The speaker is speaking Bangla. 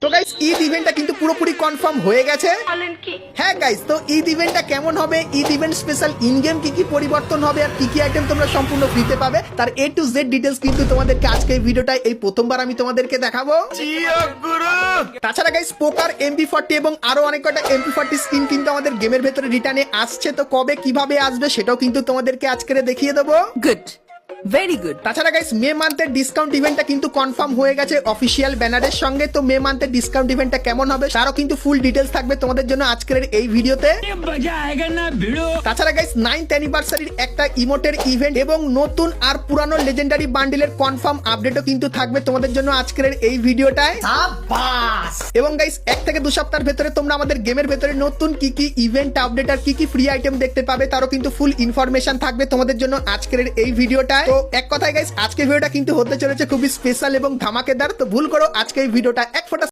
তো গাইস ঈদ ইভেন্টটা কিন্তু পুরোপুরি কনফার্ম হয়ে গেছে। হ্যাঁ গাইস, তো ঈদ ইভেন্টটা কেমন হবে, Eid event special in game কি কি পরিবর্তন হবে আর কি কি আইটেম তোমরা সম্পূর্ণ ফ্রিতে পাবে তার A to Z ডিটেলস কিন্তু তোমাদেরকে আজকে এই ভিডিওটায় এই প্রথমবার আমি তোমাদেরকে দেখাবো। তাছাড়া গাইস পোকার MP40 এবং আরো অনেক কটা MP40 স্কিন কিন্তু আমাদের গেমের ভেতরে রিটার্নে আসছে, তো কবে কিভাবে আসবে সেটাও কিন্তু তোমাদেরকে আজকে দেখিয়ে দেবো। Good, very good. তাছাড়া গাইস মে মান্থের ডিসকাউন্ট ইভেন্টটা কিন্তু কনফার্ম হয়ে গেছে অফিসিয়াল ব্যানারের সঙ্গে। তো মে মান্থের ডিসকাউন্ট ইভেন্টটা কেমন হবে তারও কিন্তু ফুল ডিটেলস থাকবে তোমাদের জন্য আজকের এই ভিডিওতে। তাছাড়া গাইস 9th অ্যানিভার্সারির একটা ইমোটের ইভেন্ট এবং নতুন আর পুরানো লেজেন্ডারি বান্ডিলের কনফার্ম আপডেটও কিন্তু থাকবে তোমাদের জন্য আজকের এই ভিডিওটায়। এবং গাইস 1 থেকে 2 সপ্তাহের ভেতরে তোমরা আমাদের গেমের ভেতরে নতুন কি কি ইভেন্ট আপডেট আর কি কি ফ্রি আইটেম দেখতে পাবে তারও কিন্তু ফুল ইনফরমেশন থাকবে তোমাদের জন্য আজকের এই ভিডিওটায়। তো এক কথায় গাইস আজকের ভিডিওটা কিন্তু হতে চলেছে খুবই স্পেশাল এবং ধামাকেদার। তো ভুল করো আজকে এই ভিডিওটা এক ফোঁটা